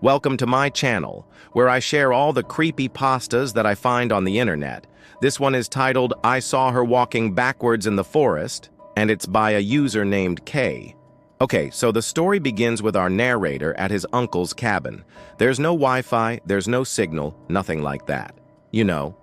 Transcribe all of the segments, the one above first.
Welcome to my channel, where I share all the creepy pastas that I find on the internet. This one is titled, I Saw Her Walking Backwards in the Forest, and it's by a user named K. Okay, so the story begins with our narrator at his uncle's cabin. There's no Wi-Fi, there's no signal, nothing like that. You know,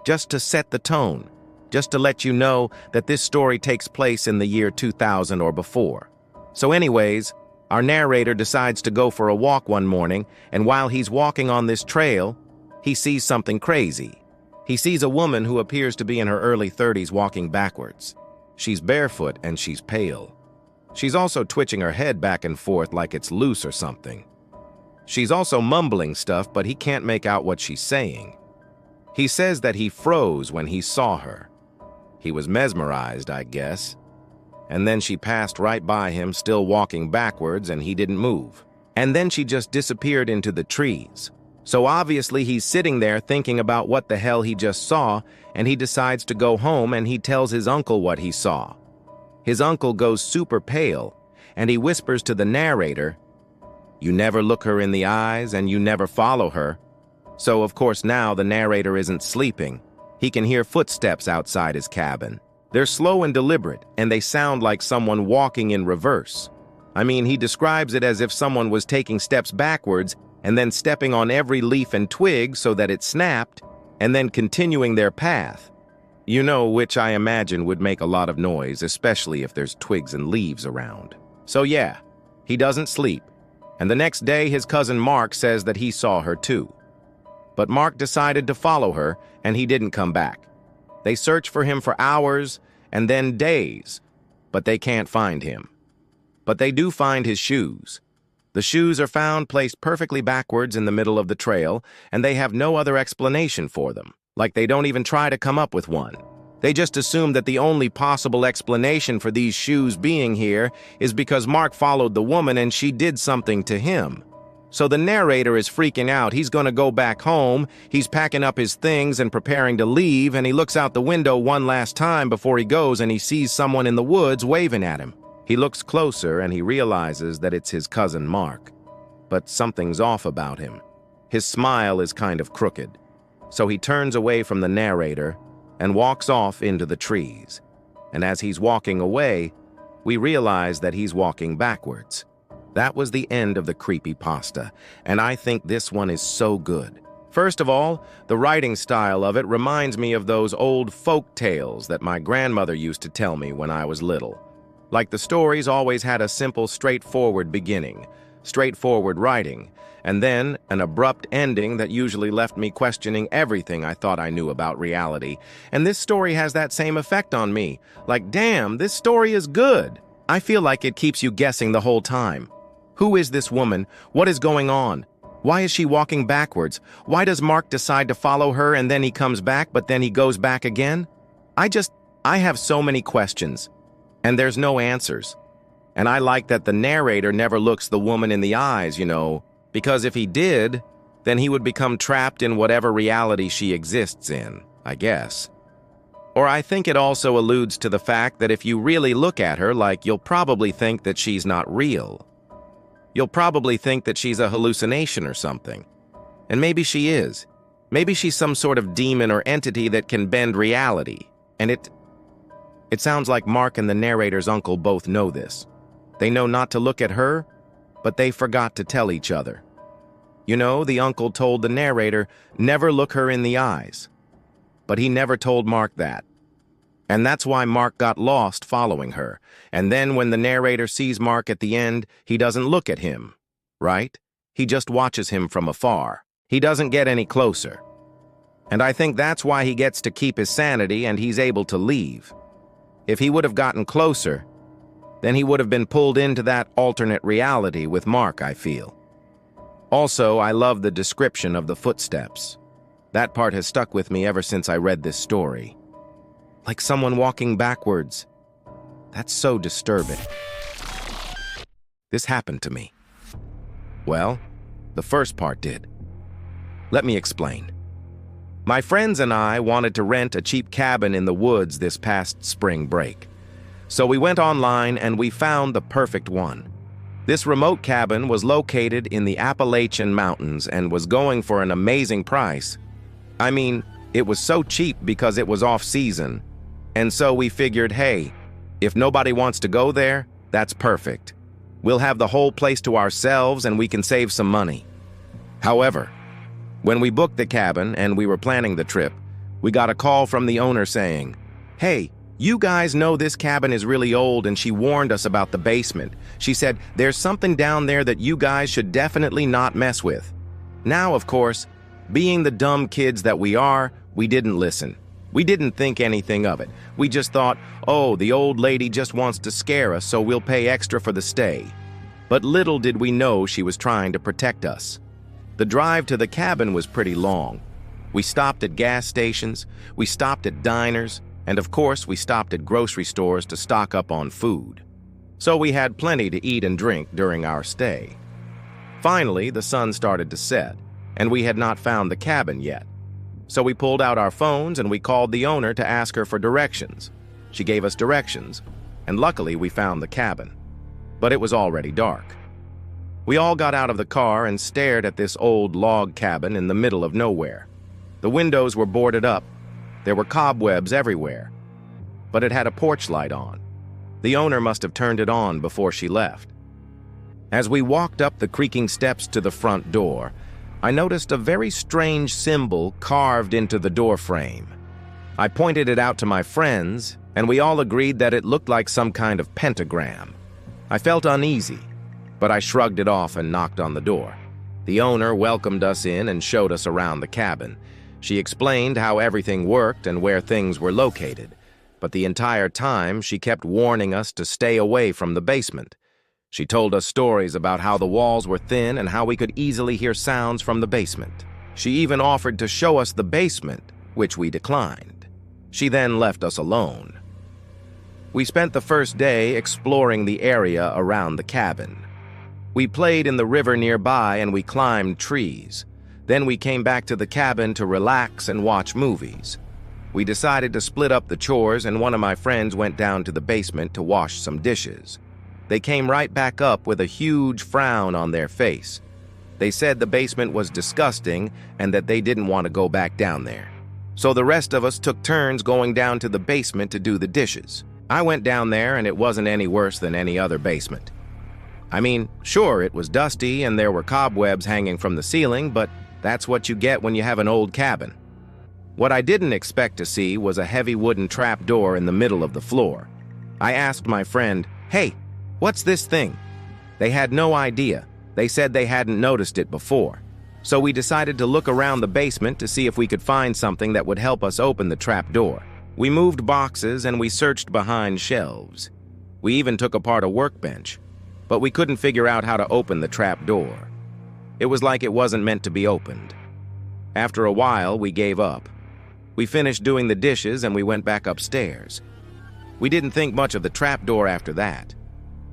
just to set the tone, just to let you know that this story takes place in the year 2000 or before. So anyways, our narrator decides to go for a walk one morning, and while he's walking on this trail, he sees something crazy. He sees a woman who appears to be in her early 30s walking backwards. She's barefoot and she's pale. She's also twitching her head back and forth like it's loose or something. She's also mumbling stuff, but he can't make out what she's saying. He says that he froze when he saw her. He was mesmerized, I guess. And then she passed right by him, still walking backwards, and he didn't move. And then she just disappeared into the trees. So obviously he's sitting there thinking about what the hell he just saw, and he decides to go home and he tells his uncle what he saw. His uncle goes super pale, and he whispers to the narrator, "You never look her in the eyes and you never follow her." So of course now the narrator isn't sleeping. He can hear footsteps outside his cabin. They're slow and deliberate, and they sound like someone walking in reverse. I mean, he describes it as if someone was taking steps backwards and then stepping on every leaf and twig so that it snapped, and then continuing their path. You know, which I imagine would make a lot of noise, especially if there's twigs and leaves around. So yeah, he doesn't sleep. And the next day, his cousin Mark says that he saw her too. But Mark decided to follow her, and he didn't come back. They search for him for hours and then days, but they can't find him. But they do find his shoes. The shoes are found placed perfectly backwards in the middle of the trail, and they have no other explanation for them. Like they don't even try to come up with one. They just assume that the only possible explanation for these shoes being here is because Mark followed the woman and she did something to him. So the narrator is freaking out. He's going to go back home. He's packing up his things and preparing to leave, and he looks out the window one last time before he goes, and he sees someone in the woods waving at him. He looks closer and he realizes that it's his cousin Mark. But something's off about him. His smile is kind of crooked. So he turns away from the narrator and walks off into the trees. And as he's walking away, we realize that he's walking backwards. That was the end of the creepypasta, and I think this one is so good. First of all, the writing style of it reminds me of those old folk tales that my grandmother used to tell me when I was little. Like the stories always had a simple, straightforward beginning, straightforward writing, and then an abrupt ending that usually left me questioning everything I thought I knew about reality. And this story has that same effect on me. Like, damn, this story is good. I feel like it keeps you guessing the whole time. Who is this woman? What is going on? Why is she walking backwards? Why does Mark decide to follow her and then he comes back, but then he goes back again? I have so many questions, and there's no answers. And I like that the narrator never looks the woman in the eyes, you know, because if he did, then he would become trapped in whatever reality she exists in, I guess. Or I think it also alludes to the fact that if you really look at her, like, you'll probably think that she's not real. You'll probably think that she's a hallucination or something. And maybe she is. Maybe she's some sort of demon or entity that can bend reality. And it sounds like Mark and the narrator's uncle both know this. They know not to look at her, but they forgot to tell each other. You know, the uncle told the narrator, never look her in the eyes. But he never told Mark that. And that's why Mark got lost following her. And then when the narrator sees Mark at the end, he doesn't look at him, right? He just watches him from afar. He doesn't get any closer. And I think that's why he gets to keep his sanity and he's able to leave. If he would have gotten closer, then he would have been pulled into that alternate reality with Mark, I feel. Also, I love the description of the footsteps. That part has stuck with me ever since I read this story. Like someone walking backwards. That's so disturbing. This happened to me. Well, the first part did. Let me explain. My friends and I wanted to rent a cheap cabin in the woods this past spring break. So we went online and we found the perfect one. This remote cabin was located in the Appalachian Mountains and was going for an amazing price. I mean, it was so cheap because it was off-season. And so we figured, hey, if nobody wants to go there, that's perfect. We'll have the whole place to ourselves and we can save some money. However, when we booked the cabin and we were planning the trip, we got a call from the owner saying, "Hey, you guys know this cabin is really old and she warned us about the basement. She said, there's something down there that you guys should definitely not mess with." Now, of course, being the dumb kids that we are, we didn't listen. We didn't think anything of it. We just thought, oh, the old lady just wants to scare us, so we'll pay extra for the stay. But little did we know she was trying to protect us. The drive to the cabin was pretty long. We stopped at gas stations, we stopped at diners, and of course we stopped at grocery stores to stock up on food. So we had plenty to eat and drink during our stay. Finally, the sun started to set, and we had not found the cabin yet. So we pulled out our phones and we called the owner to ask her for directions. She gave us directions, and luckily we found the cabin. But it was already dark. We all got out of the car and stared at this old log cabin in the middle of nowhere. The windows were boarded up. There were cobwebs everywhere. But it had a porch light on. The owner must have turned it on before she left. As we walked up the creaking steps to the front door, I noticed a very strange symbol carved into the door frame. I pointed it out to my friends, and we all agreed that it looked like some kind of pentagram. I felt uneasy, but I shrugged it off and knocked on the door. The owner welcomed us in and showed us around the cabin. She explained how everything worked and where things were located, but the entire time she kept warning us to stay away from the basement. She told us stories about how the walls were thin and how we could easily hear sounds from the basement. She even offered to show us the basement, which we declined. She then left us alone. We spent the first day exploring the area around the cabin. We played in the river nearby and we climbed trees. Then we came back to the cabin to relax and watch movies. We decided to split up the chores and one of my friends went down to the basement to wash some dishes. They came right back up with a huge frown on their face. They said the basement was disgusting and that they didn't want to go back down there. So the rest of us took turns going down to the basement to do the dishes. I went down there and it wasn't any worse than any other basement. I mean, sure, it was dusty and there were cobwebs hanging from the ceiling, but that's what you get when you have an old cabin. What I didn't expect to see was a heavy wooden trap door in the middle of the floor. I asked my friend, "Hey, what's this thing?" They had no idea. They said they hadn't noticed it before. So we decided to look around the basement to see if we could find something that would help us open the trap door. We moved boxes and we searched behind shelves. We even took apart a workbench, but we couldn't figure out how to open the trap door. It was like it wasn't meant to be opened. After a while, we gave up. We finished doing the dishes and we went back upstairs. We didn't think much of the trap door after that.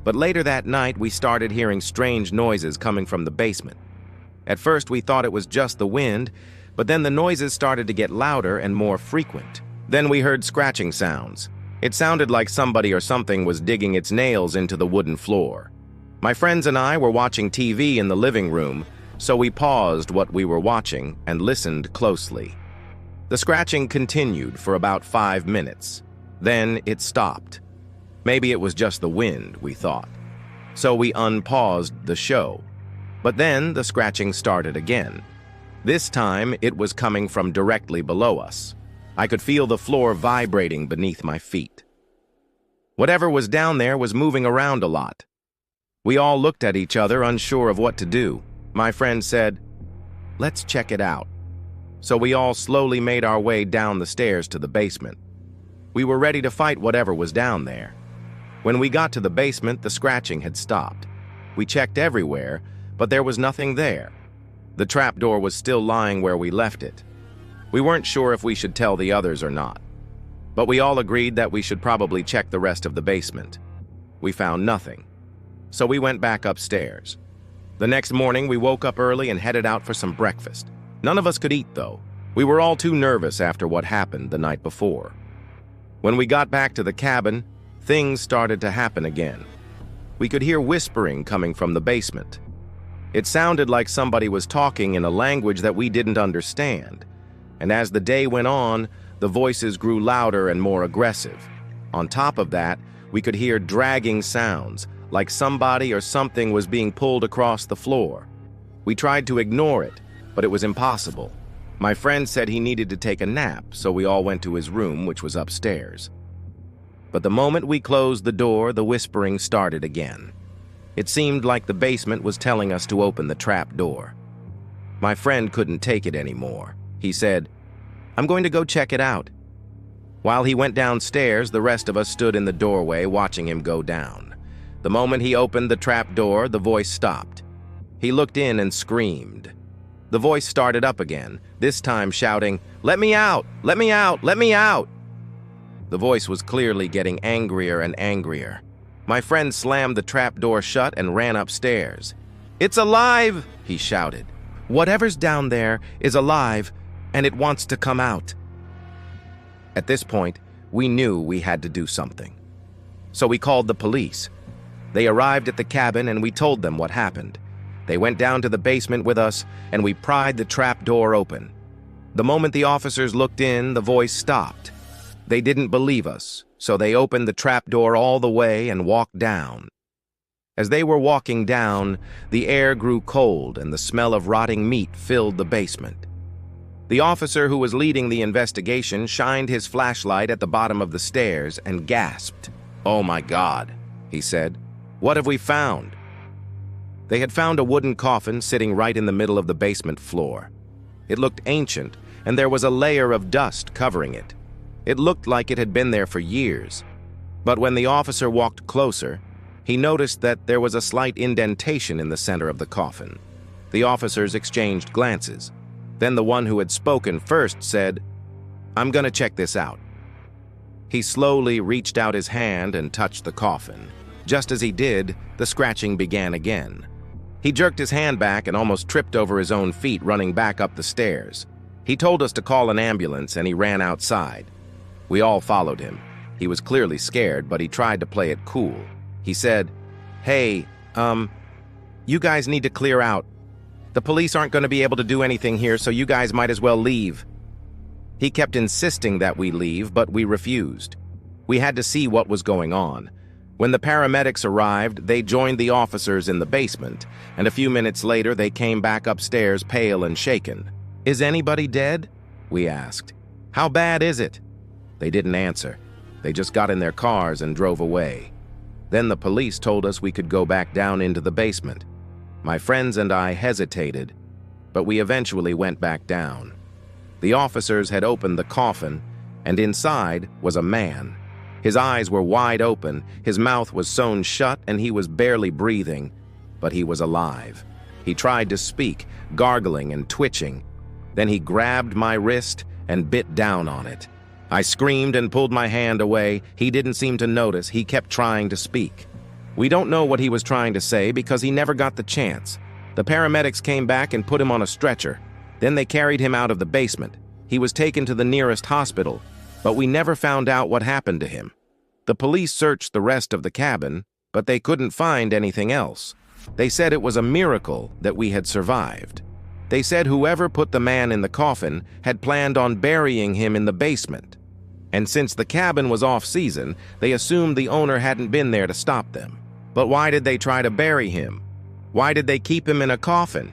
But later that night, we started hearing strange noises coming from the basement. At first, we thought it was just the wind, but then the noises started to get louder and more frequent. Then we heard scratching sounds. It sounded like somebody or something was digging its nails into the wooden floor. My friends and I were watching TV in the living room, so we paused what we were watching and listened closely. The scratching continued for about 5 minutes. Then it stopped. Maybe it was just the wind, we thought. So we unpaused the show. But then the scratching started again. This time it was coming from directly below us. I could feel the floor vibrating beneath my feet. Whatever was down there was moving around a lot. We all looked at each other, unsure of what to do. My friend said, "Let's check it out." So we all slowly made our way down the stairs to the basement. We were ready to fight whatever was down there. When we got to the basement, the scratching had stopped. We checked everywhere, but there was nothing there. The trapdoor was still lying where we left it. We weren't sure if we should tell the others or not, but we all agreed that we should probably check the rest of the basement. We found nothing, so we went back upstairs. The next morning, we woke up early and headed out for some breakfast. None of us could eat, though. We were all too nervous after what happened the night before. When we got back to the cabin, things started to happen again. We could hear whispering coming from the basement. It sounded like somebody was talking in a language that we didn't understand. And as the day went on, the voices grew louder and more aggressive. On top of that, we could hear dragging sounds, like somebody or something was being pulled across the floor. We tried to ignore it, but it was impossible. My friend said he needed to take a nap, so we all went to his room, which was upstairs. But the moment we closed the door, the whispering started again. It seemed like the basement was telling us to open the trap door. My friend couldn't take it anymore. He said, "I'm going to go check it out." While he went downstairs, the rest of us stood in the doorway watching him go down. The moment he opened the trap door, the voice stopped. He looked in and screamed. The voice started up again, this time shouting, "Let me out! Let me out! Let me out!" The voice was clearly getting angrier and angrier. My friend slammed the trap door shut and ran upstairs. "It's alive!" he shouted. "Whatever's down there is alive, and it wants to come out." At this point, we knew we had to do something. So we called the police. They arrived at the cabin and we told them what happened. They went down to the basement with us and we pried the trap door open. The moment the officers looked in, the voice stopped. They didn't believe us, so they opened the trap door all the way and walked down. As they were walking down, the air grew cold and the smell of rotting meat filled the basement. The officer who was leading the investigation shined his flashlight at the bottom of the stairs and gasped. "Oh my God," he said. "What have we found?" They had found a wooden coffin sitting right in the middle of the basement floor. It looked ancient, and there was a layer of dust covering it. It looked like it had been there for years. But when the officer walked closer, he noticed that there was a slight indentation in the center of the coffin. The officers exchanged glances. Then the one who had spoken first said, "I'm going to check this out." He slowly reached out his hand and touched the coffin. Just as he did, the scratching began again. He jerked his hand back and almost tripped over his own feet running back up the stairs. He told us to call an ambulance and he ran outside. We all followed him. He was clearly scared, but he tried to play it cool. He said, "Hey, you guys need to clear out. The police aren't going to be able to do anything here, so you guys might as well leave." He kept insisting that we leave, but we refused. We had to see what was going on. When the paramedics arrived, they joined the officers in the basement, and a few minutes later they came back upstairs pale and shaken. "Is anybody dead?" we asked. "How bad is it?" They didn't answer. They just got in their cars and drove away. Then the police told us we could go back down into the basement. My friends and I hesitated, but we eventually went back down. The officers had opened the coffin, and inside was a man. His eyes were wide open, his mouth was sewn shut, and he was barely breathing, but he was alive. He tried to speak, gargling and twitching. Then he grabbed my wrist and bit down on it. I screamed and pulled my hand away. He didn't seem to notice. He kept trying to speak. We don't know what he was trying to say because he never got the chance. The paramedics came back and put him on a stretcher. Then they carried him out of the basement. He was taken to the nearest hospital, but we never found out what happened to him. The police searched the rest of the cabin, but they couldn't find anything else. They said it was a miracle that we had survived. They said whoever put the man in the coffin had planned on burying him in the basement. And since the cabin was off-season, they assumed the owner hadn't been there to stop them. But why did they try to bury him? Why did they keep him in a coffin?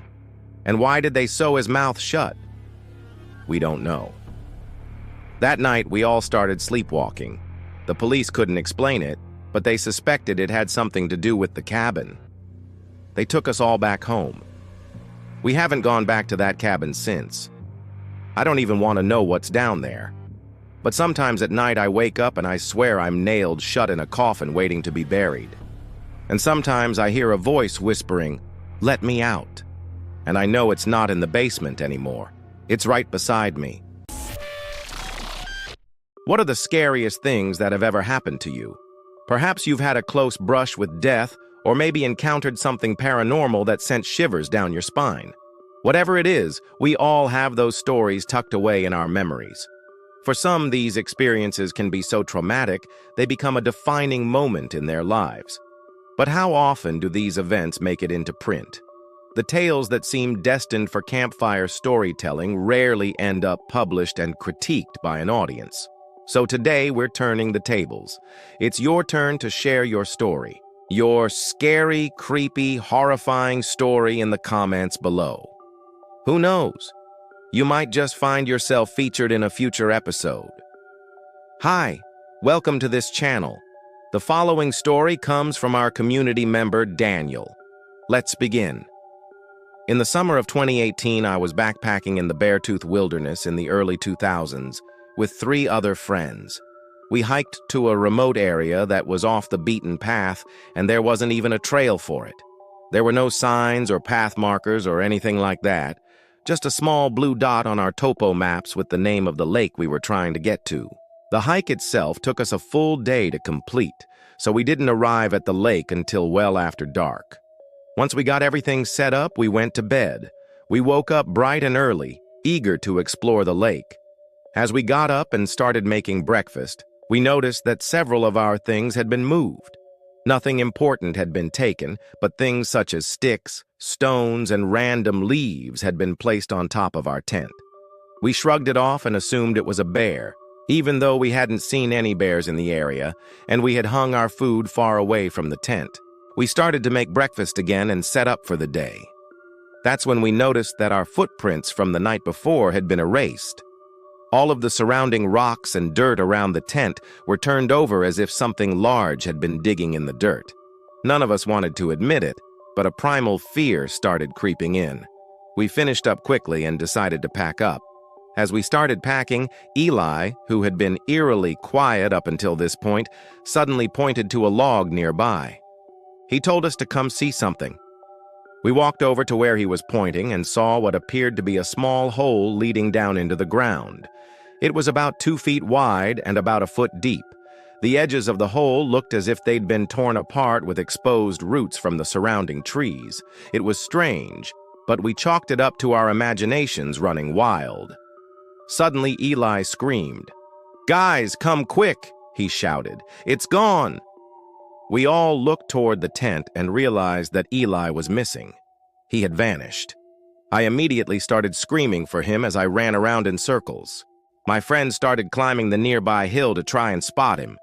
And why did they sew his mouth shut? We don't know. That night, we all started sleepwalking. The police couldn't explain it, but they suspected it had something to do with the cabin. They took us all back home. We haven't gone back to that cabin since. I don't even want to know what's down there. But sometimes at night I wake up and I swear I'm nailed shut in a coffin waiting to be buried. And sometimes I hear a voice whispering, "Let me out." And I know it's not in the basement anymore. It's right beside me. What are the scariest things that have ever happened to you? Perhaps you've had a close brush with death, or maybe encountered something paranormal that sent shivers down your spine. Whatever it is, we all have those stories tucked away in our memories. For some, these experiences can be so traumatic, they become a defining moment in their lives. But how often do these events make it into print? The tales that seem destined for campfire storytelling rarely end up published and critiqued by an audience. So today we're turning the tables. It's your turn to share your story. Your scary, creepy, horrifying story in the comments below. Who knows? You might just find yourself featured in a future episode. Hi, welcome to this channel. The following story comes from our community member, Daniel. Let's begin. In the summer of 2018, I was backpacking in the Beartooth Wilderness in the early 2000s with 3 other friends. We hiked to a remote area that was off the beaten path, and there wasn't even a trail for it. There were no signs or path markers or anything like that, just a small blue dot on our topo maps with the name of the lake we were trying to get to. The hike itself took us a full day to complete, so we didn't arrive at the lake until well after dark. Once we got everything set up, we went to bed. We woke up bright and early, eager to explore the lake. As we got up and started making breakfast, we noticed that several of our things had been moved. Nothing important had been taken, but things such as sticks, stones, and random leaves had been placed on top of our tent. We shrugged it off and assumed it was a bear, even though we hadn't seen any bears in the area, and we had hung our food far away from the tent. We started to make breakfast again and set up for the day. That's when we noticed that our footprints from the night before had been erased. All of the surrounding rocks and dirt around the tent were turned over as if something large had been digging in the dirt. None of us wanted to admit it, but a primal fear started creeping in. We finished up quickly and decided to pack up. As we started packing, Eli, who had been eerily quiet up until this point, suddenly pointed to a log nearby. He told us to come see something. We walked over to where he was pointing and saw what appeared to be a small hole leading down into the ground. It was about 2 feet wide and about a foot deep. The edges of the hole looked as if they'd been torn apart with exposed roots from the surrounding trees. It was strange, but we chalked it up to our imaginations running wild. Suddenly, Eli screamed. "Guys, come quick!" he shouted. "It's gone!" We all looked toward the tent and realized that Eli was missing. He had vanished. I immediately started screaming for him as I ran around in circles. My friends started climbing the nearby hill to try and spot him.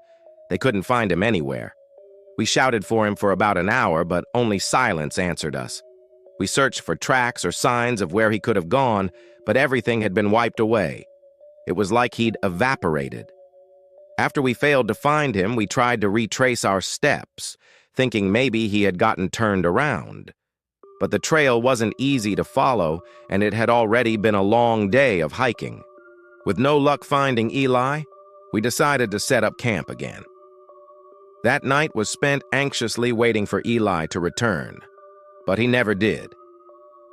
They couldn't find him anywhere. We shouted for him for about an hour, but only silence answered us. We searched for tracks or signs of where he could have gone, but everything had been wiped away. It was like he'd evaporated. After we failed to find him, we tried to retrace our steps, thinking maybe he had gotten turned around. But the trail wasn't easy to follow, and it had already been a long day of hiking. With no luck finding Eli, we decided to set up camp again. That night was spent anxiously waiting for Eli to return, but he never did.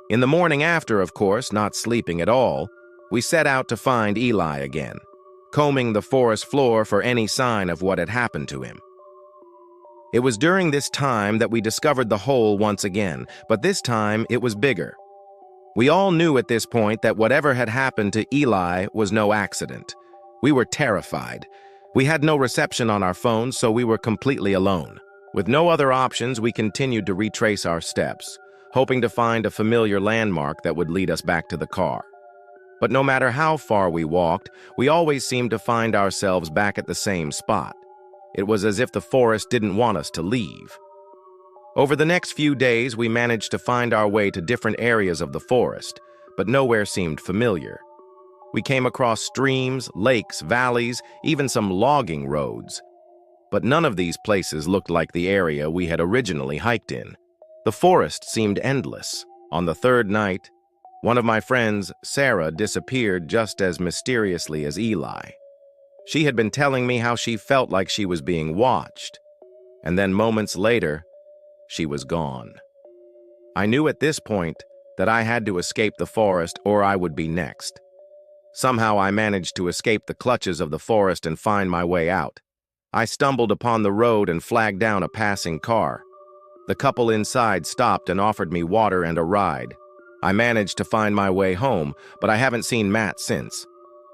In the morning after, of course, not sleeping at all, we set out to find Eli again, combing the forest floor for any sign of what had happened to him. It was during this time that we discovered the hole once again, but this time it was bigger. We all knew at this point that whatever had happened to Eli was no accident. We were terrified. We had no reception on our phones, so we were completely alone. With no other options, we continued to retrace our steps, hoping to find a familiar landmark that would lead us back to the car. But no matter how far we walked, we always seemed to find ourselves back at the same spot. It was as if the forest didn't want us to leave. Over the next few days, we managed to find our way to different areas of the forest, but nowhere seemed familiar. We came across streams, lakes, valleys, even some logging roads. But none of these places looked like the area we had originally hiked in. The forest seemed endless. On the 3rd night, one of my friends, Sarah, disappeared just as mysteriously as Eli. She had been telling me how she felt like she was being watched, and then moments later, she was gone. I knew at this point that I had to escape the forest or I would be next. Somehow I managed to escape the clutches of the forest and find my way out. I stumbled upon the road and flagged down a passing car. The couple inside stopped and offered me water and a ride. I managed to find my way home, but I haven't seen Matt since.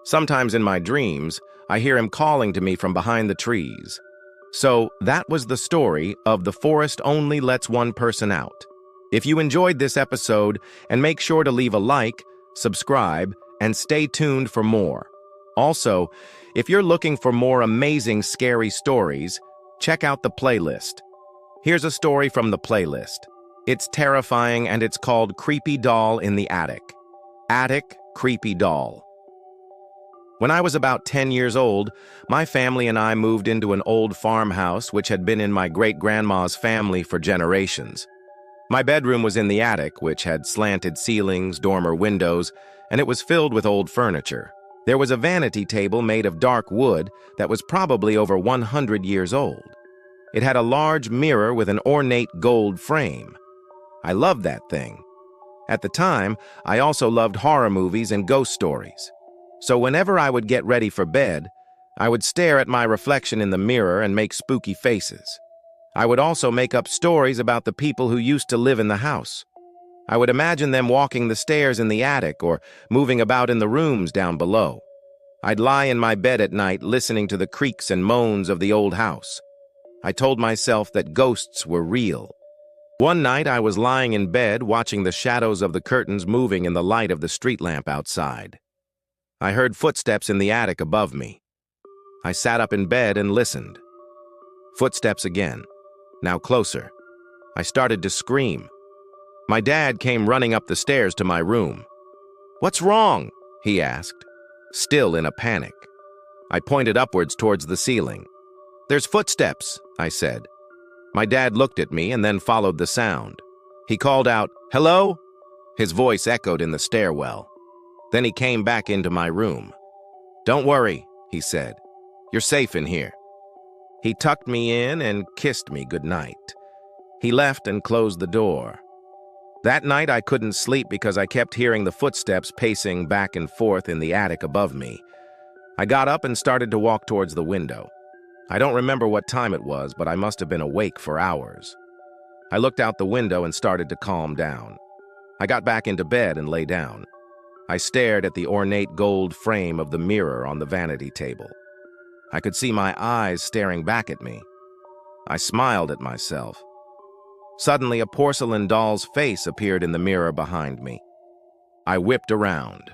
Sometimes in my dreams, I hear him calling to me from behind the trees. So that was the story of The Forest Only Lets One Person Out. If you enjoyed this episode, and make sure to leave a like, subscribe, and stay tuned for more. Also, if you're looking for more amazing scary stories, check out the playlist. Here's a story from the playlist. It's terrifying and it's called Creepy Doll in the Attic. Attic Creepy Doll. When I was about 10 years old, my family and I moved into an old farmhouse which had been in my great-grandma's family for generations. My bedroom was in the attic, which had slanted ceilings, dormer windows, and it was filled with old furniture. There was a vanity table made of dark wood that was probably over 100 years old. It had a large mirror with an ornate gold frame. I loved that thing. At the time, I also loved horror movies and ghost stories. So whenever I would get ready for bed, I would stare at my reflection in the mirror and make spooky faces. I would also make up stories about the people who used to live in the house. I would imagine them walking the stairs in the attic or moving about in the rooms down below. I'd lie in my bed at night listening to the creaks and moans of the old house. I told myself that ghosts were real. One night I was lying in bed watching the shadows of the curtains moving in the light of the street lamp outside. I heard footsteps in the attic above me. I sat up in bed and listened. Footsteps again, now closer. I started to scream. My dad came running up the stairs to my room. "What's wrong?" he asked, still in a panic. I pointed upwards towards the ceiling. "There's footsteps," I said. My dad looked at me and then followed the sound. He called out, "Hello?" His voice echoed in the stairwell. Then he came back into my room. "Don't worry," he said. "You're safe in here." He tucked me in and kissed me goodnight. He left and closed the door. That night I couldn't sleep because I kept hearing the footsteps pacing back and forth in the attic above me. I got up and started to walk towards the window. I don't remember what time it was, but I must have been awake for hours. I looked out the window and started to calm down. I got back into bed and lay down. I stared at the ornate gold frame of the mirror on the vanity table. I could see my eyes staring back at me. I smiled at myself. Suddenly, a porcelain doll's face appeared in the mirror behind me. I whipped around.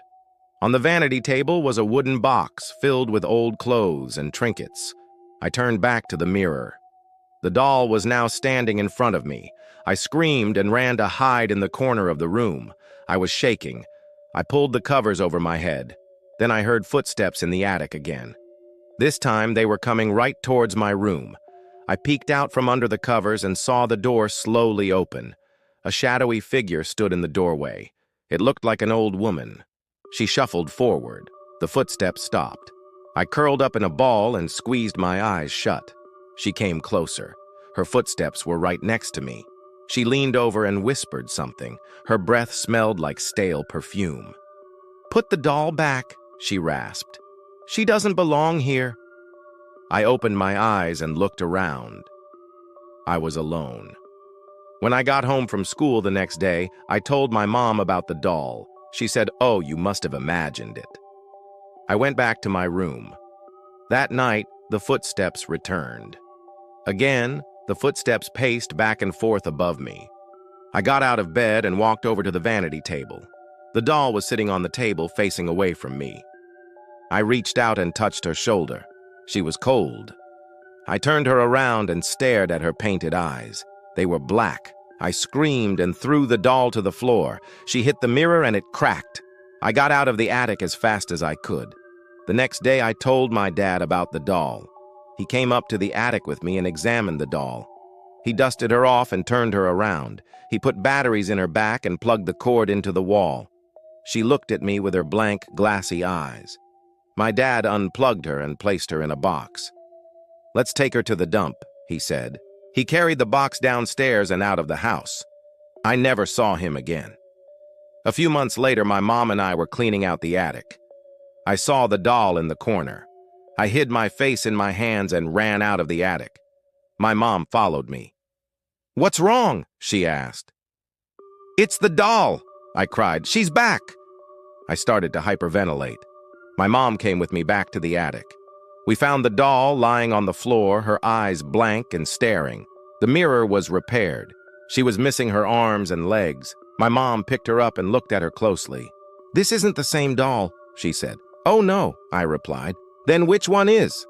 On the vanity table was a wooden box filled with old clothes and trinkets. I turned back to the mirror. The doll was now standing in front of me. I screamed and ran to hide in the corner of the room. I was shaking. I pulled the covers over my head. Then I heard footsteps in the attic again. This time they were coming right towards my room. I peeked out from under the covers and saw the door slowly open. A shadowy figure stood in the doorway. It looked like an old woman. She shuffled forward. The footsteps stopped. I curled up in a ball and squeezed my eyes shut. She came closer. Her footsteps were right next to me. She leaned over and whispered something. Her breath smelled like stale perfume. "Put the doll back," she rasped. "She doesn't belong here." I opened my eyes and looked around. I was alone. When I got home from school the next day, I told my mom about the doll. She said, "Oh, you must have imagined it." I went back to my room. That night, the footsteps returned. Again, the footsteps paced back and forth above me. I got out of bed and walked over to the vanity table. The doll was sitting on the table facing away from me. I reached out and touched her shoulder. She was cold. I turned her around and stared at her painted eyes. They were black. I screamed and threw the doll to the floor. She hit the mirror and it cracked. I got out of the attic as fast as I could. The next day I told my dad about the doll. He came up to the attic with me and examined the doll. He dusted her off and turned her around. He put batteries in her back and plugged the cord into the wall. She looked at me with her blank, glassy eyes. My dad unplugged her and placed her in a box. "Let's take her to the dump," he said. He carried the box downstairs and out of the house. I never saw him again. A few months later, my mom and I were cleaning out the attic. I saw the doll in the corner. I hid my face in my hands and ran out of the attic. My mom followed me. "What's wrong?" she asked. "It's the doll," I cried. "She's back." I started to hyperventilate. My mom came with me back to the attic. We found the doll lying on the floor, her eyes blank and staring. The mirror was repaired. She was missing her arms and legs. My mom picked her up and looked at her closely. "This isn't the same doll," she said. "Oh no," I replied. "Then which one is?"